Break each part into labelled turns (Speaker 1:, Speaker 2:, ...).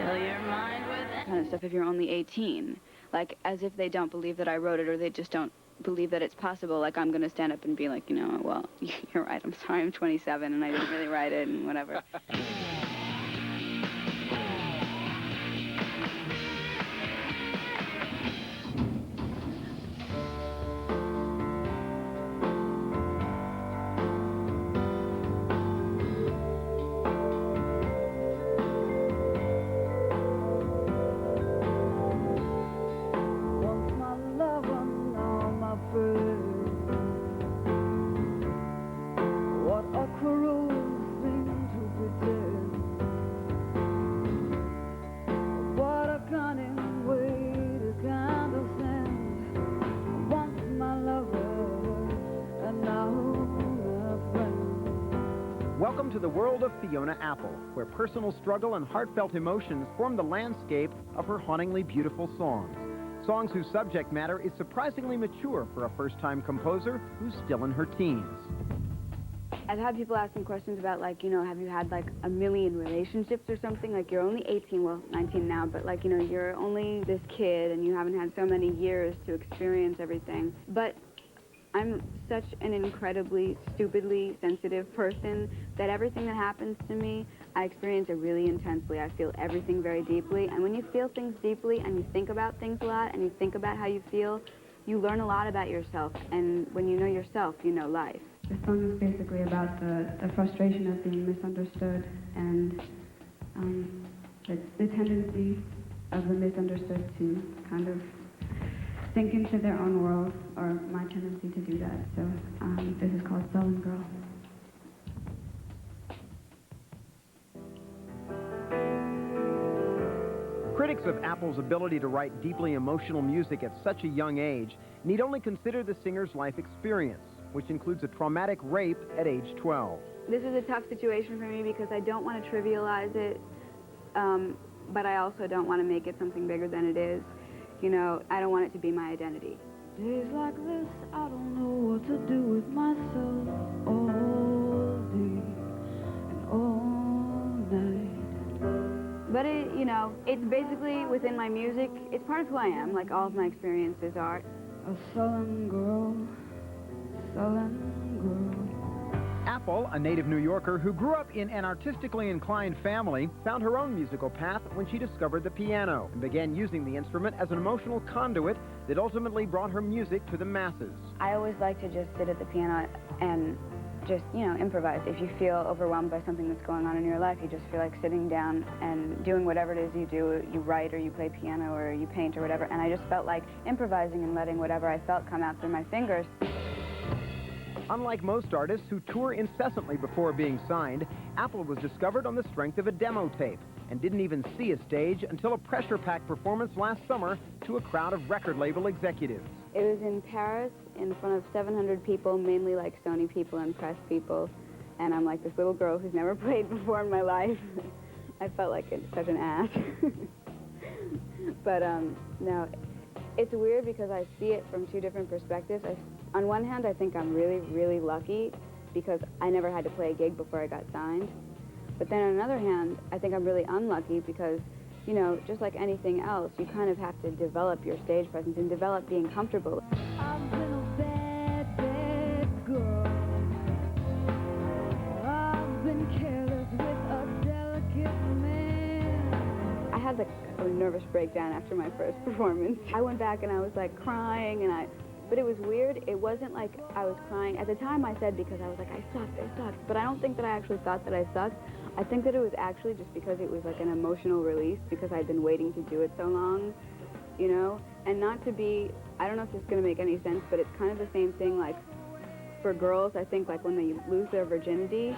Speaker 1: Kind of stuff if you're only 18. Like, as if they don't believe that I wrote it or they just don't believe that it's possible. Like, I'm going to stand up and be like, you know, well, you're right, I'm sorry, I'm 27 and I didn't really write it and whatever.
Speaker 2: Welcome to the world of Fiona Apple, where personal struggle and heartfelt emotions form the landscape of her hauntingly beautiful songs. Songs whose subject matter is surprisingly mature for a first-time composer who's still in her teens.
Speaker 1: I've had people asking questions about, like, you know, have you had, like, a million relationships or something? Like, you're only 18, well, 19 now, but, like, you know, you're only this kid and you haven't had so many years to experience everything. But I'm such an incredibly, stupidly sensitive person that everything that happens to me, I experience it really intensely. I feel everything very deeply. And when you feel things deeply and you think about things a lot and you think about how you feel, you learn a lot about yourself. And when you know yourself, you know life. The song is basically about the frustration of being misunderstood and the tendency of the misunderstood to kind of sink into their own world, or my tendency to do that. So this is called Sullen Girl.
Speaker 2: Critics of Apple's ability to write deeply emotional music at such a young age need only consider the singer's life experience, which includes a traumatic rape at age 12.
Speaker 1: This is a tough situation for me because I don't want to trivialize it, but I also don't want to make it something bigger than it is. You know, I don't want it to be my identity. Days like this, I don't know what to do with myself all day and all night. But it, you know, it's basically within my music. It's part of who I am, like all of my experiences are. A sullen girl, sullen girl.
Speaker 2: Apple, a native New Yorker who grew up in an artistically inclined family, found her own musical path when she discovered the piano and began using the instrument as an emotional conduit that ultimately brought her music to the masses.
Speaker 1: I always like to just sit at the piano and just, you know, improvise. If you feel overwhelmed by something that's going on in your life, you just feel like sitting down and doing whatever it is you do. You write or you play piano or you paint or whatever. And I just felt like improvising and letting whatever I felt come out through my fingers.
Speaker 2: Unlike most artists who tour incessantly before being signed, Apple was discovered on the strength of a demo tape and didn't even see a stage until a pressure-packed performance last summer to a crowd of record label executives.
Speaker 1: It was in Paris in front of 700 people, mainly like Sony people and press people, and I'm like this little girl who's never played before in my life. I felt like such an ass. But no, it's weird because I see it from two different perspectives. On one hand, I think I'm really, really lucky because I never had to play a gig before I got signed. But then on the other hand, I think I'm really unlucky because, you know, just like anything else, you kind of have to develop your stage presence and develop being comfortable. I've been a bad, bad girl. I've been careless with a delicate man. I had like a nervous breakdown after my first performance. I went back and I was like crying but it was weird. It wasn't like I was crying. At the time I said because I was like, I sucked. But I don't think that I actually thought that I sucked. I think that it was actually just because it was like an emotional release because I'd been waiting to do it so long, you know? And not to be, I don't know if this is gonna make any sense, but it's kind of the same thing like for girls, I think like when they lose their virginity,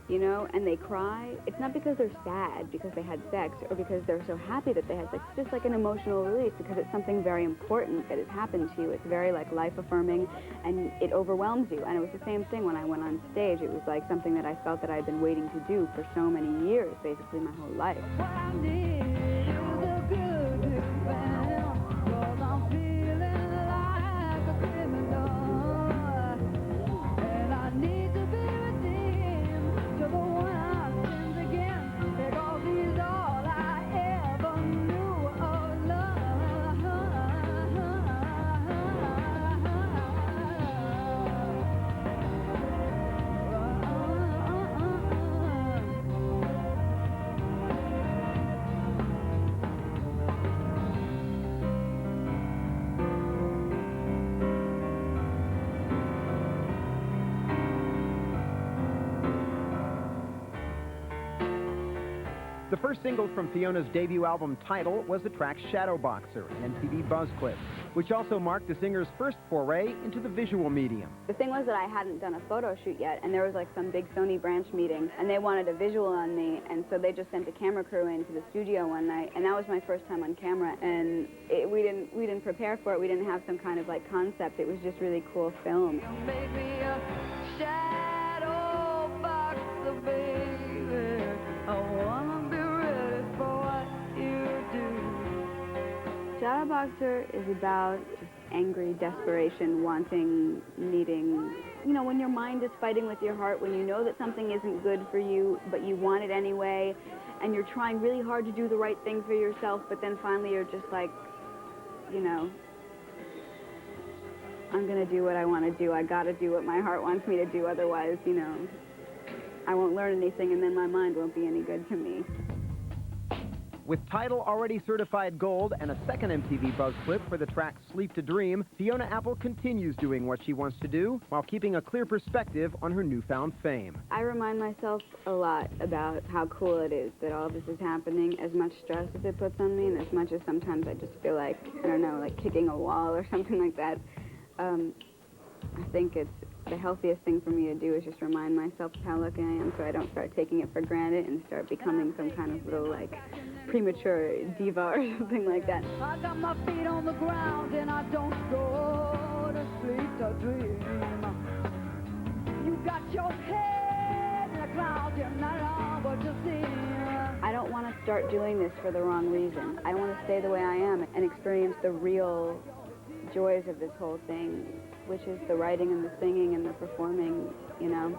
Speaker 1: you know, and they cry, it's not because they're sad because they had sex or because they're so happy that they had sex. It's just like an emotional release because it's something very important that has happened to you. It's very like life-affirming and it overwhelms you. And it was the same thing when I went on stage. It was like something that I felt that I'd been waiting to do for so many years, basically my whole life.
Speaker 2: The first single from Fiona's debut album Title was the track Shadow Boxer, an MTV buzz clip, which also marked the singer's first foray into the visual medium.
Speaker 1: The thing was that I hadn't done a photo shoot yet, and there was like some big Sony branch meeting, and they wanted a visual on me, and so they just sent a camera crew into the studio one night, and that was my first time on camera, and we didn't prepare for it. We didn't have some kind of like concept. It was just really cool film.
Speaker 3: Maybe a shadow boxer, baby. I wanna be ready for what you do.
Speaker 1: Shadow Boxer is about just angry desperation, wanting, needing, you know, when your mind is fighting with your heart, when you know that something isn't good for you, but you want it anyway, and you're trying really hard to do the right thing for yourself, but then finally you're just like, you know, I'm gonna do what I want to do. I gotta do what my heart wants me to do, otherwise, you know, I won't learn anything, and then my mind won't be any good to me.
Speaker 2: With Title already certified gold and a second MTV buzz clip for the track Sleep to Dream, Fiona Apple continues doing what she wants to do while keeping a clear perspective on her newfound fame.
Speaker 1: I remind myself a lot about how cool it is that all this is happening, as much stress as it puts on me, and as much as sometimes I just feel like, I don't know, like kicking a wall or something like that. I think it's the healthiest thing for me to do is just remind myself of how lucky I am, so I don't start taking it for granted and start becoming some kind of little, like, premature diva or something like that.
Speaker 3: I got my feet on the ground and I don't go to sleep to dream. You got your head in the clouds, you're not on what you see.
Speaker 1: I don't want to start doing this for the wrong reason. I want to stay the way I am and experience the real joys of this whole thing, which is the writing and the singing and the performing, you know.